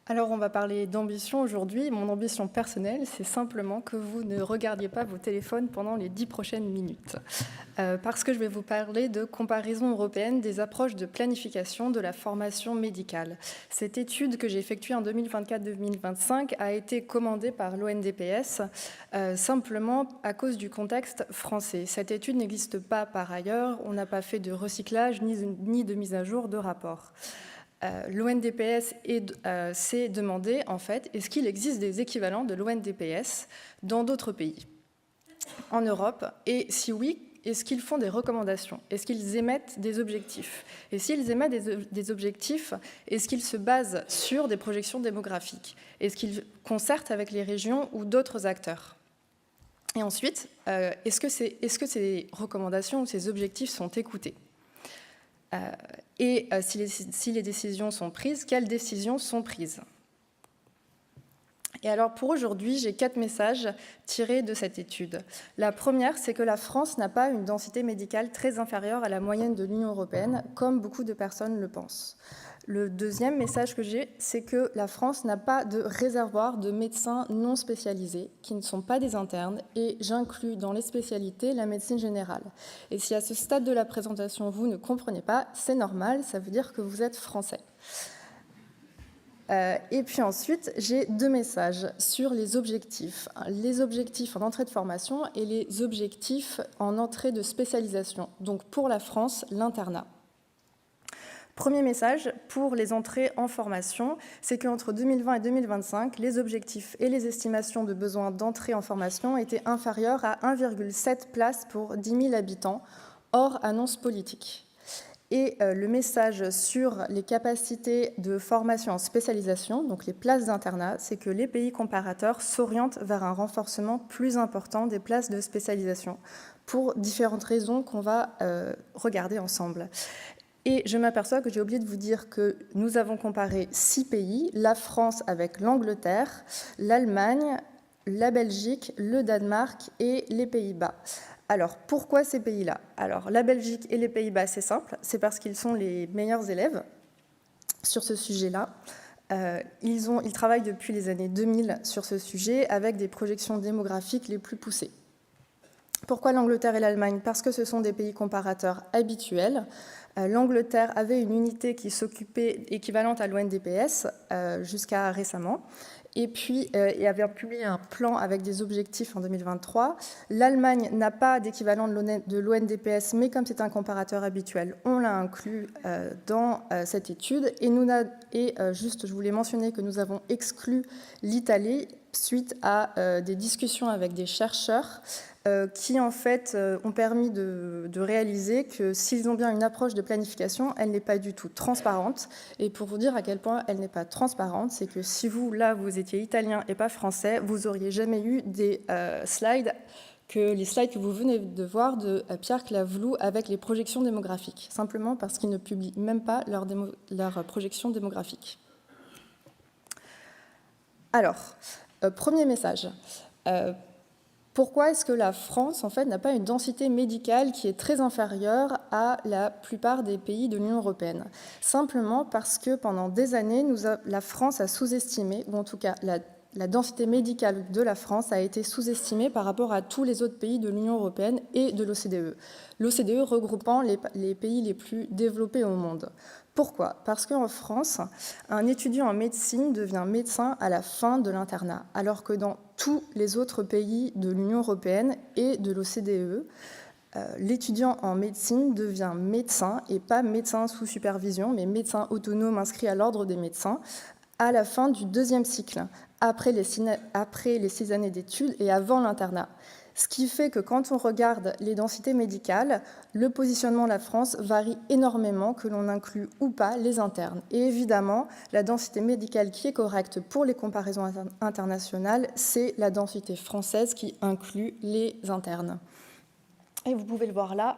Alors, on va parler d'ambition aujourd'hui. Mon ambition personnelle, c'est simplement que vous ne regardiez pas vos téléphones pendant les 10 prochaines minutes. Parce que je vais vous parler de comparaison européenne des approches de planification de la formation médicale. Cette étude que j'ai effectuée en 2024-2025 a été commandée par l'ONDPS simplement à cause du contexte français. Cette étude n'existe pas par ailleurs. On n'a pas fait de recyclage ni de mise à jour de rapport. L'ONDPS s'est demandé, en fait, est-ce qu'il existe des équivalents de l'ONDPS dans d'autres pays en Europe? Et si oui, est-ce qu'ils font des recommandations? Est-ce qu'ils émettent des objectifs? Et s'ils émettent des objectifs, est-ce qu'ils se basent sur des projections démographiques? Est-ce qu'ils concertent avec les régions ou d'autres acteurs? Et ensuite, est-ce que ces recommandations ou ces objectifs sont écoutés? Si les décisions sont prises, quelles décisions sont prises? Et alors pour aujourd'hui, j'ai 4 messages tirés de cette étude. La première, c'est que la France n'a pas une densité médicale très inférieure à la moyenne de l'Union européenne, comme beaucoup de personnes le pensent. Le deuxième message que j'ai, c'est que la France n'a pas de réservoir de médecins non spécialisés, qui ne sont pas des internes, et j'inclus dans les spécialités la médecine générale. Et si à ce stade de la présentation, vous ne comprenez pas, c'est normal, ça veut dire que vous êtes français. Et puis ensuite, j'ai 2 messages sur les objectifs en entrée de formation et les objectifs en entrée de spécialisation. Donc pour la France, l'internat. Premier message pour les entrées en formation, c'est qu'entre 2020 et 2025, les objectifs et les estimations de besoins d'entrée en formation étaient inférieurs à 1,7 places pour 10 000 habitants, hors annonce politique. Et le message sur les capacités de formation en spécialisation, donc les places d'internat, c'est que les pays comparateurs s'orientent vers un renforcement plus important des places de spécialisation pour différentes raisons qu'on va regarder ensemble. Et je m'aperçois que j'ai oublié de vous dire que nous avons comparé 6 pays, la France avec l'Angleterre, l'Allemagne, la Belgique, le Danemark et les Pays-Bas. Alors, pourquoi ces pays-là? Alors, la Belgique et les Pays-Bas, c'est simple, c'est parce qu'ils sont les meilleurs élèves sur ce sujet-là. Ils travaillent depuis les années 2000 sur ce sujet avec des projections démographiques les plus poussées. Pourquoi l'Angleterre et l'Allemagne? Parce que ce sont des pays comparateurs habituels. L'Angleterre avait une unité qui s'occupait équivalente à l'ONDPS jusqu'à récemment. Et puis, il avait publié un plan avec des objectifs en 2023. L'Allemagne n'a pas d'équivalent de l'ONDPS, mais comme c'est un comparateur habituel, on l'a inclus dans cette étude. Je voulais mentionner que nous avons exclu l'Italie suite à des discussions avec des chercheurs qui, en fait, ont permis de réaliser que s'ils ont bien une approche de planification, elle n'est pas du tout transparente. Et pour vous dire à quel point elle n'est pas transparente, c'est que si vous, là, vous étiez italien et pas français, vous n'auriez jamais eu des slides les slides que vous venez de voir de Pierre Claveloux avec les projections démographiques, simplement parce qu'ils ne publient même pas leurs projections démographiques. Alors, premier message. Pourquoi est-ce que la France, en fait, n'a pas une densité médicale qui est très inférieure à la plupart des pays de l'Union européenne? Simplement parce que pendant des années, la France a sous-estimé, ou en tout cas la densité médicale de la France a été sous-estimée par rapport à tous les autres pays de l'Union européenne et de l'OCDE. L'OCDE regroupant les pays les plus développés au monde. Pourquoi? Parce qu'en France, un étudiant en médecine devient médecin à la fin de l'internat, alors que dans tous les autres pays de l'Union européenne et de l'OCDE, l'étudiant en médecine devient médecin, et pas médecin sous supervision, mais médecin autonome inscrit à l'ordre des médecins, à la fin du 2e cycle, après les 6 années d'études et avant l'internat. Ce qui fait que quand on regarde les densités médicales, le positionnement de la France varie énormément, que l'on inclut ou pas les internes. Et évidemment, la densité médicale qui est correcte pour les comparaisons internationales, c'est la densité française qui inclut les internes. Et vous pouvez le voir là,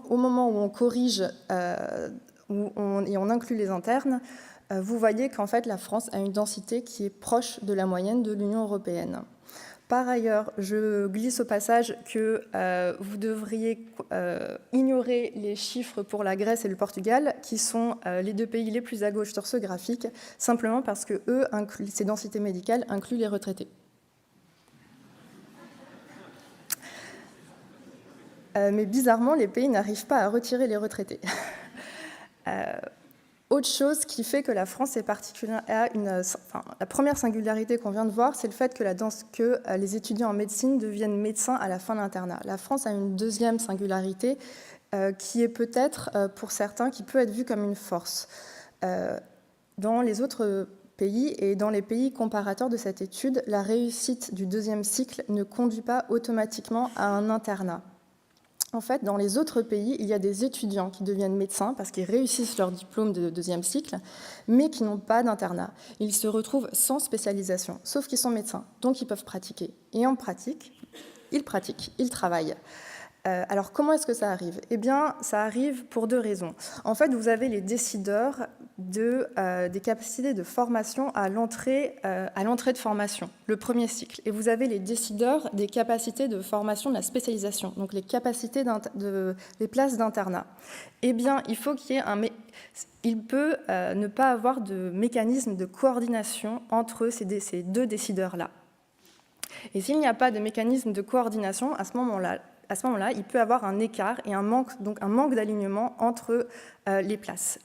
au moment où on corrige et on inclut les internes, vous voyez qu'en fait la France a une densité qui est proche de la moyenne de l'Union européenne. Par ailleurs, je glisse au passage que vous devriez ignorer les chiffres pour la Grèce et le Portugal, qui sont les deux pays les plus à gauche sur ce graphique, simplement parce que ces densités médicales incluent les retraités. Mais bizarrement, les pays n'arrivent pas à retirer les retraités. Autre chose qui fait que la France est particulière, la première singularité qu'on vient de voir, c'est le fait que les étudiants en médecine deviennent médecins à la fin de l'internat. La France a une deuxième singularité qui est peut-être, pour certains, qui peut être vue comme une force. Dans les autres pays et dans les pays comparateurs de cette étude, la réussite du deuxième cycle ne conduit pas automatiquement à un internat. En fait, dans les autres pays, il y a des étudiants qui deviennent médecins parce qu'ils réussissent leur diplôme de deuxième cycle, mais qui n'ont pas d'internat. Ils se retrouvent sans spécialisation, sauf qu'ils sont médecins, donc ils peuvent pratiquer. Et en pratique, ils travaillent. Alors, comment est-ce que ça arrive ? Eh bien, ça arrive pour deux raisons. En fait, vous avez les décideurs des capacités de formation à l'entrée de formation, le premier cycle. Et vous avez les décideurs des capacités de formation de la spécialisation, donc les capacités les places d'internat. Eh bien, il faut qu'il y ait il peut ne pas avoir de mécanisme de coordination entre ces deux décideurs-là. Et s'il n'y a pas de mécanisme de coordination, à ce moment-là, il peut y avoir un écart et un manque d'alignement entre les places.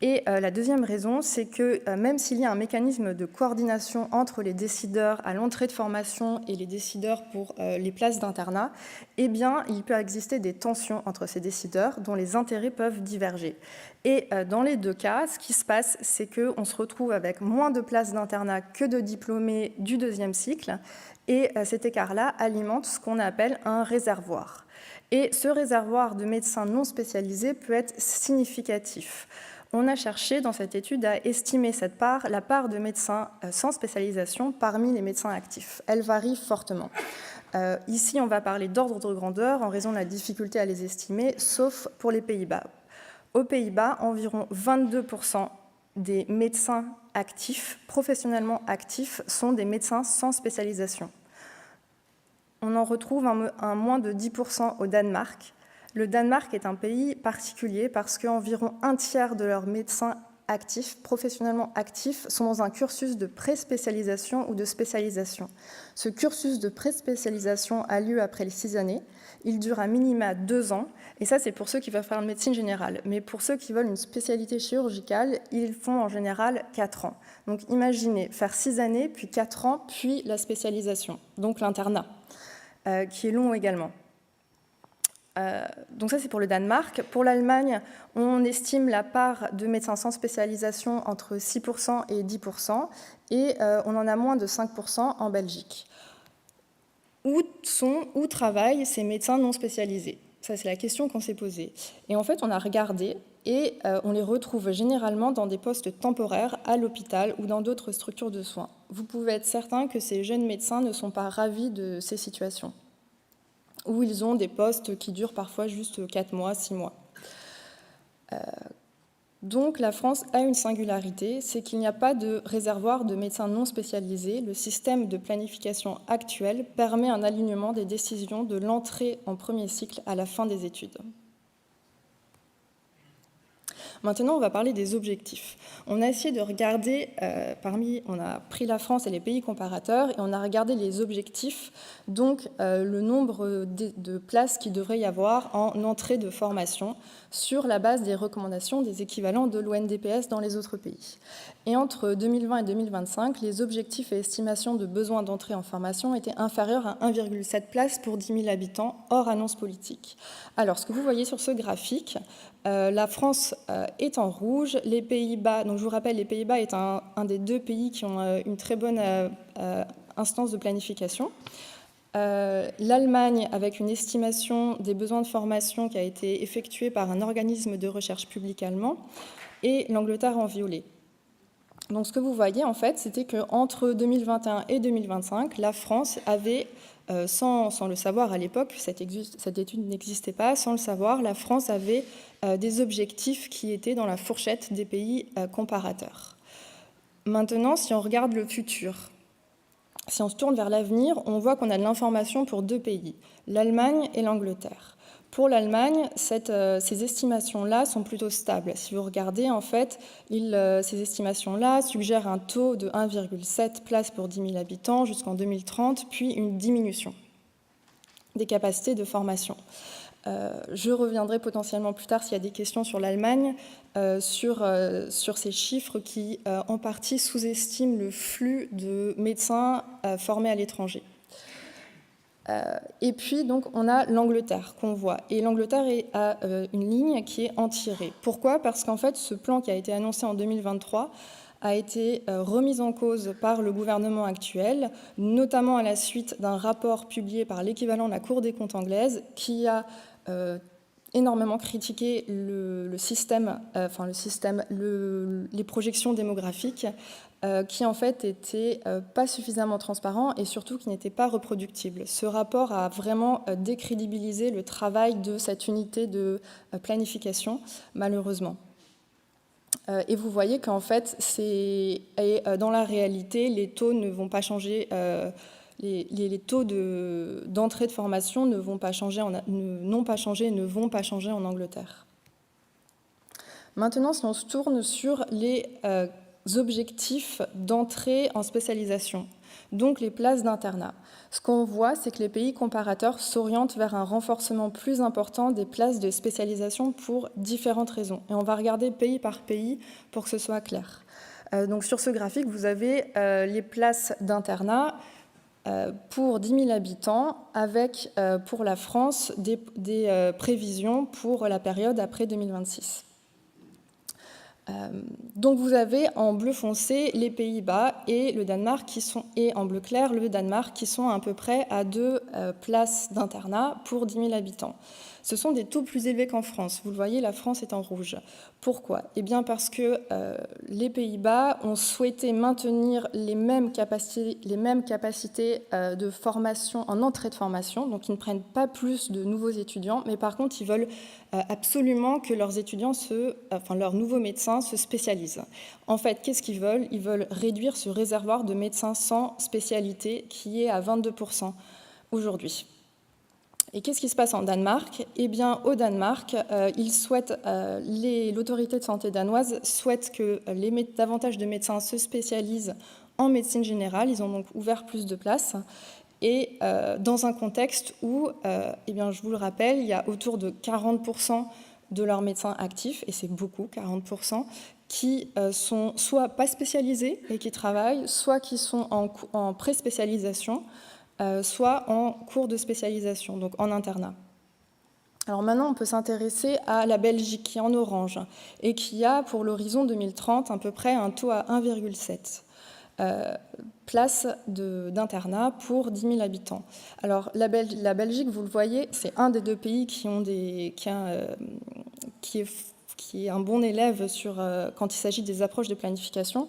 Et la deuxième raison, c'est que même s'il y a un mécanisme de coordination entre les décideurs à l'entrée de formation et les décideurs pour les places d'internat, eh bien, il peut exister des tensions entre ces décideurs dont les intérêts peuvent diverger. Et dans les deux cas, ce qui se passe, c'est qu'on se retrouve avec moins de places d'internat que de diplômés du deuxième cycle, et cet écart-là alimente ce qu'on appelle un réservoir. Et ce réservoir de médecins non spécialisés peut être significatif. On a cherché dans cette étude à estimer la part de médecins sans spécialisation parmi les médecins actifs. Elle varie fortement. Ici, on va parler d'ordre de grandeur en raison de la difficulté à les estimer, sauf pour les Pays-Bas. Aux Pays-Bas, environ 22% des médecins actifs, professionnellement actifs, sont des médecins sans spécialisation. On en retrouve un moins de 10% au Danemark. Le Danemark est un pays particulier parce qu'environ un tiers de leurs médecins actifs, professionnellement actifs, sont dans un cursus de pré-spécialisation ou de spécialisation. Ce cursus de pré-spécialisation a lieu après les 6 années. Il dure à minima 2 ans, et ça c'est pour ceux qui veulent faire une médecine générale. Mais pour ceux qui veulent une spécialité chirurgicale, ils font en général 4 ans. Donc imaginez faire 6 années, puis 4 ans, puis la spécialisation, donc l'internat, qui est long également. Donc ça, c'est pour le Danemark. Pour l'Allemagne, on estime la part de médecins sans spécialisation entre 6% et 10%, et on en a moins de 5% en Belgique. Où travaillent ces médecins non spécialisés ? Ça, c'est la question qu'on s'est posée. Et en fait, on a regardé, et on les retrouve généralement dans des postes temporaires à l'hôpital ou dans d'autres structures de soins. Vous pouvez être certain que ces jeunes médecins ne sont pas ravis de ces situations, où ils ont des postes qui durent parfois juste 4 mois, 6 mois. Donc la France a une singularité, c'est qu'il n'y a pas de réservoir de médecins non spécialisés. Le système de planification actuel permet un alignement des décisions de l'entrée en premier cycle à la fin des études. Maintenant, on va parler des objectifs. On a essayé de regarder, on a pris la France et les pays comparateurs, et on a regardé les objectifs, donc le nombre de places qu'il devrait y avoir en entrée de formation sur la base des recommandations des équivalents de l'ONDPS dans les autres pays. Et entre 2020 et 2025, les objectifs et estimations de besoins d'entrée en formation étaient inférieurs à 1,7 places pour 10 000 habitants, hors annonce politique. Alors, ce que vous voyez sur ce graphique, la France est en rouge, les Pays-Bas, donc je vous rappelle, les Pays-Bas est un des 2 pays qui ont une très bonne instance de planification. L'Allemagne, avec une estimation des besoins de formation qui a été effectuée par un organisme de recherche public allemand, et l'Angleterre en violet. Donc ce que vous voyez, en fait, c'était qu'entre 2021 et 2025, la France avait, sans le savoir à l'époque, cette étude n'existait pas, sans le savoir, la France avait des objectifs qui étaient dans la fourchette des pays comparateurs. Maintenant, si on regarde le futur, si on se tourne vers l'avenir, on voit qu'on a de l'information pour 2 pays, l'Allemagne et l'Angleterre. Pour l'Allemagne, ces estimations-là sont plutôt stables. Si vous regardez, en fait, ces estimations-là suggèrent un taux de 1,7 places pour 10 000 habitants jusqu'en 2030, puis une diminution des capacités de formation. Je reviendrai potentiellement plus tard s'il y a des questions sur l'Allemagne, sur ces chiffres qui, en partie, sous-estiment le flux de médecins formés à l'étranger. Et puis, donc, on a l'Angleterre qu'on voit. Et l'Angleterre a une ligne qui est en tirée. Pourquoi ? Parce qu'en fait, ce plan qui a été annoncé en 2023 a été remis en cause par le gouvernement actuel, notamment à la suite d'un rapport publié par l'équivalent de la Cour des comptes anglaise, qui a énormément critiqué les projections démographiques, qui en fait n'étaient pas suffisamment transparents et surtout qui n'étaient pas reproductibles. Ce rapport a vraiment décrédibilisé le travail de cette unité de planification, malheureusement. Et vous voyez qu'en fait, dans la réalité, les taux ne vont pas changer, les taux d'entrée de formation n'ont pas changé et ne vont pas changer en Angleterre. Maintenant, si on se tourne sur les objectifs d'entrée en spécialisation, donc les places d'internat. Ce qu'on voit, c'est que les pays comparateurs s'orientent vers un renforcement plus important des places de spécialisation pour différentes raisons. Et on va regarder pays par pays pour que ce soit clair. Donc sur ce graphique, vous avez les places d'internat pour 10 000 habitants avec, pour la France, des prévisions pour la période après 2026. Donc vous avez en bleu foncé les Pays-Bas et le Danemark et en bleu clair le Danemark qui sont à peu près à 2 places d'internat pour 10 000 habitants. Ce sont des taux plus élevés qu'en France. Vous le voyez, la France est en rouge. Pourquoi ? Eh bien parce que les Pays-Bas ont souhaité maintenir les mêmes capacités de formation en entrée de formation, donc ils ne prennent pas plus de nouveaux étudiants, mais par contre ils veulent absolument que leurs étudiants, leurs nouveaux médecins se spécialisent. En fait, qu'est-ce qu'ils veulent ? Ils veulent réduire ce réservoir de médecins sans spécialité qui est à 22% aujourd'hui. Et qu'est-ce qui se passe en Danemark ? Eh bien, au Danemark, l'autorité de santé danoise souhaite que davantage de médecins se spécialisent en médecine générale. Ils ont donc ouvert plus de places. Et dans un contexte où, je vous le rappelle, il y a autour de 40% de leurs médecins actifs, et c'est beaucoup, 40%, qui sont soit pas spécialisés et qui travaillent, soit qui sont en pré-spécialisation, soit en cours de spécialisation, donc en internat. Alors maintenant, on peut s'intéresser à la Belgique, qui est en orange, et qui a, pour l'horizon 2030, à peu près un taux à 1,7 places d'internat pour 10 000 habitants. Alors la Belgique, vous le voyez, c'est un des 2 pays qui est un bon élève quand il s'agit des approches de planification.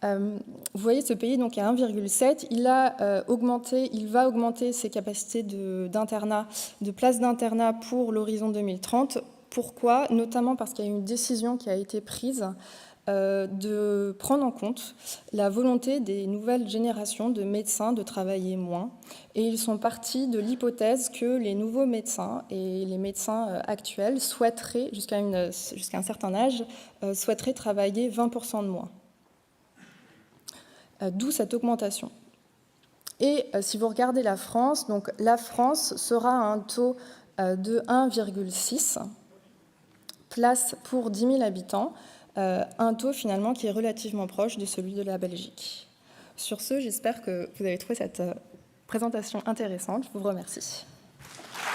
Vous voyez, ce pays donc, est à 1,7. Il va augmenter ses capacités de places d'internat pour l'horizon 2030. Pourquoi ? Notamment parce qu'il y a une décision qui a été prise de prendre en compte la volonté des nouvelles générations de médecins de travailler moins. Et ils sont partis de l'hypothèse que les nouveaux médecins et les médecins actuels souhaiteraient, jusqu'à un certain âge, souhaiteraient travailler 20% de moins. D'où cette augmentation. Et si vous regardez la France, donc la France sera à un taux de 1,6 places pour 10 000 habitants, un taux finalement qui est relativement proche de celui de la Belgique. Sur ce, j'espère que vous avez trouvé cette présentation intéressante. Je vous remercie.